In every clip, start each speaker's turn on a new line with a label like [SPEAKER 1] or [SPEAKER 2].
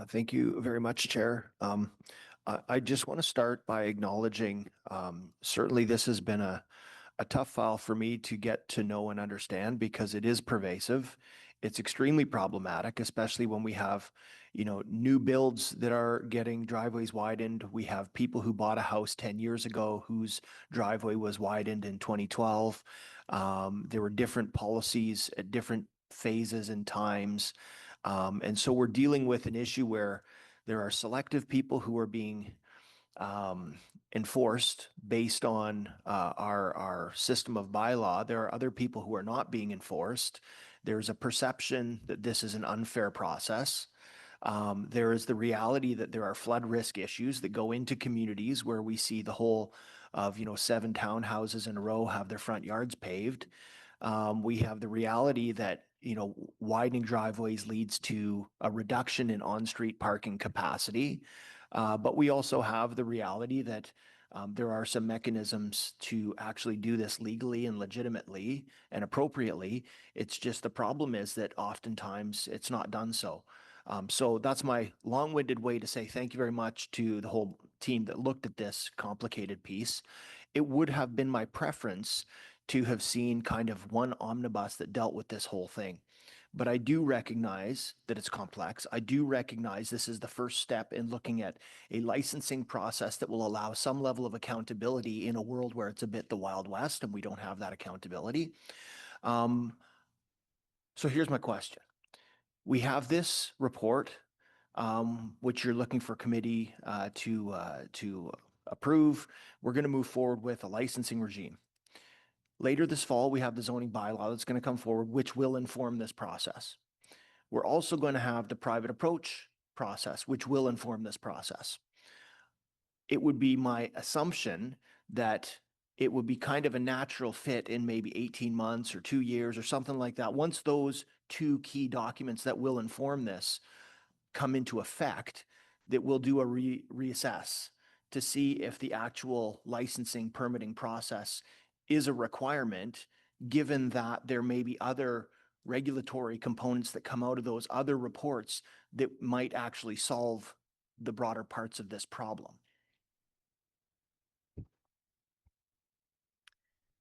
[SPEAKER 1] Thank you very much, Chair. I just want to start by acknowledging certainly this has been a tough file for me to get to know and understand because it is pervasive. It's extremely problematic, especially when we have, new builds that are getting driveways widened. We have people who bought a house 10 years ago whose driveway was widened in 2012. There were different policies at different phases and times. And so we're dealing with an issue where there are selective people who are being enforced based on our system of bylaw. There are other people who are not being enforced. There's a perception that this is an unfair process. There is the reality that there are flood risk issues that go into communities where we see the whole of 7 townhouses in a row have their front yards paved. We have the reality that widening driveways leads to a reduction in on-street parking capacity. But we also have the reality that there are some mechanisms to actually do this legally and legitimately and appropriately. It's just the problem is that oftentimes it's not done so. So that's my long-winded way to say thank you very much to the whole team that looked at this complicated piece. It would have been my preference to have seen kind of one omnibus that dealt with this whole thing. But I do recognize that it's complex. I do recognize this is the first step in looking at a licensing process that will allow some level of accountability in a world where it's a bit the Wild West and we don't have that accountability. So here's my question. We have this report, which you're looking for committee to approve. We're going to move forward with a licensing regime. Later this fall, we have the zoning bylaw that's going to come forward, which will inform this process. We're also going to have the private approach process, which will inform this process. It would be my assumption that it would be kind of a natural fit in maybe 18 months or 2 years or something like that. Once those two key documents that will inform this come into effect, that we'll do a reassess to see if the actual licensing permitting process is a requirement, given that there may be other regulatory components that come out of those other reports that might actually solve the broader parts of this problem.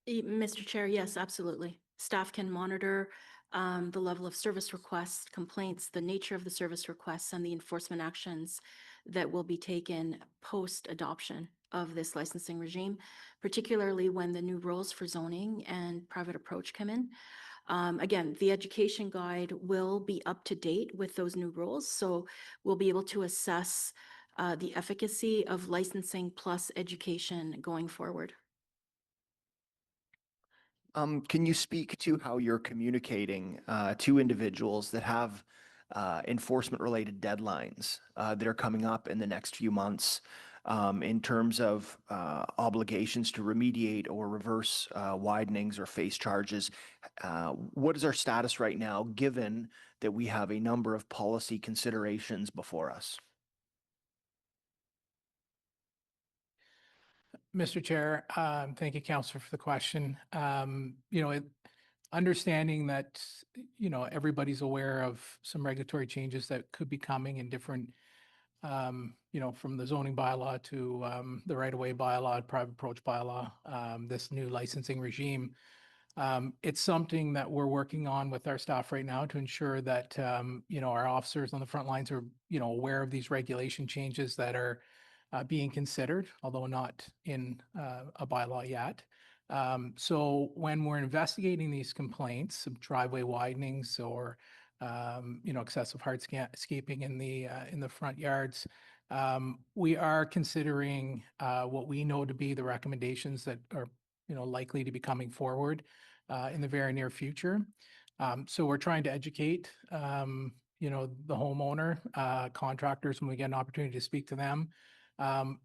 [SPEAKER 2] Mr. Chair, yes, absolutely. Staff can monitor the level of service requests, complaints, the nature of the service requests, and the enforcement actions that will be taken post-adoption of this licensing regime, particularly when the new rules for zoning and private approach come in. Again, the education guide will be up to date with those new rules, so we'll be able to assess the efficacy of licensing plus education going forward.
[SPEAKER 1] Can you speak to how you're communicating to individuals that have enforcement-related deadlines that are coming up in the next few months in terms of obligations to remediate or reverse widenings or face charges? What is our status right now, given that we have a number of policy considerations before us?
[SPEAKER 3] Mr. Chair, thank you, Councillor, for the question. Understanding that, everybody's aware of some regulatory changes that could be coming in different, from the zoning bylaw to the right-of-way bylaw, private approach bylaw, this new licensing regime. It's something that we're working on with our staff right now to ensure that, our officers on the front lines are, aware of these regulation changes that are being considered, although not in a bylaw yet. So when we're investigating these complaints of driveway widenings or excessive hardscaping in the front yards, we are considering what we know to be the recommendations that are likely to be coming forward in the very near future. So we're trying to educate the homeowner, contractors, when we get an opportunity to speak to them.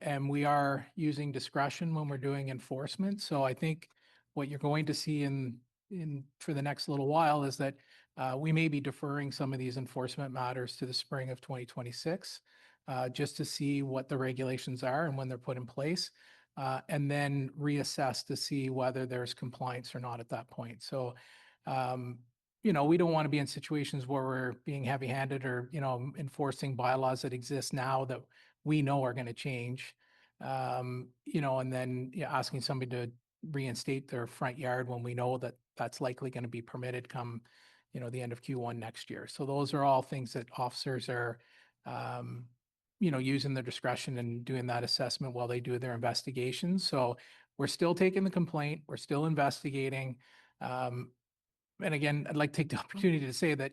[SPEAKER 3] And we are using discretion when we're doing enforcement. So I think what you're going to see in for the next little while is that we may be deferring some of these enforcement matters to the spring of 2026, just to see what the regulations are and when they're put in place, and then reassess to see whether there's compliance or not at that point. So, we don't want to be in situations where we're being heavy-handed or, enforcing bylaws that exist now that we know are going to change. And then asking somebody to reinstate their front yard when we know that that's likely going to be permitted come, the end of Q1 next year. So those are all things that officers are, using their discretion and doing that assessment while they do their investigations. So we're still taking the complaint, we're still investigating. And again, I'd like to take the opportunity to say that,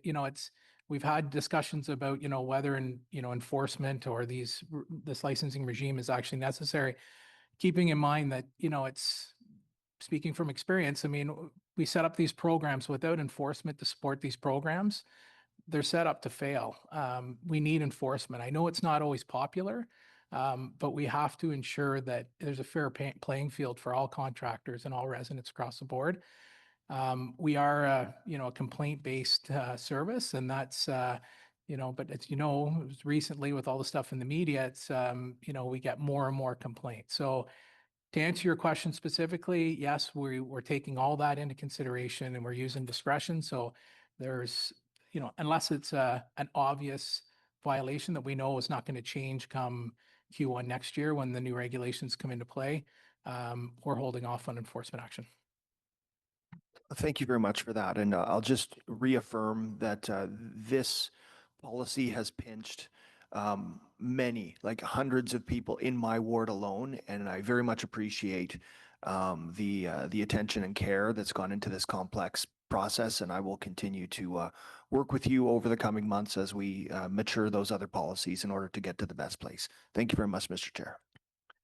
[SPEAKER 3] we've had discussions about, whether enforcement or this licensing regime is actually necessary, keeping in mind that, it's speaking from experience. I mean, we set up these programs without enforcement to support these programs. They're set up to fail. We need enforcement. I know it's not always popular, but we have to ensure that there's a fair playing field for all contractors and all residents across the board. We are, a complaint-based service, and that's, but as recently with all the stuff in the media, it's, we get more and more complaints. So to answer your question specifically, yes, we're taking all that into consideration and we're using discretion. So there's, unless it's an obvious violation that we know is not going to change come Q1 next year when the new regulations come into play, we're holding off on enforcement action.
[SPEAKER 1] Thank you very much for that. And I'll just reaffirm that this policy has pinched many, like hundreds of people in my ward alone. And I very much appreciate the attention and care that's gone into this complex process. And I will continue to work with you over the coming months as we mature those other policies in order to get to the best place. Thank you very much, Mr. Chair.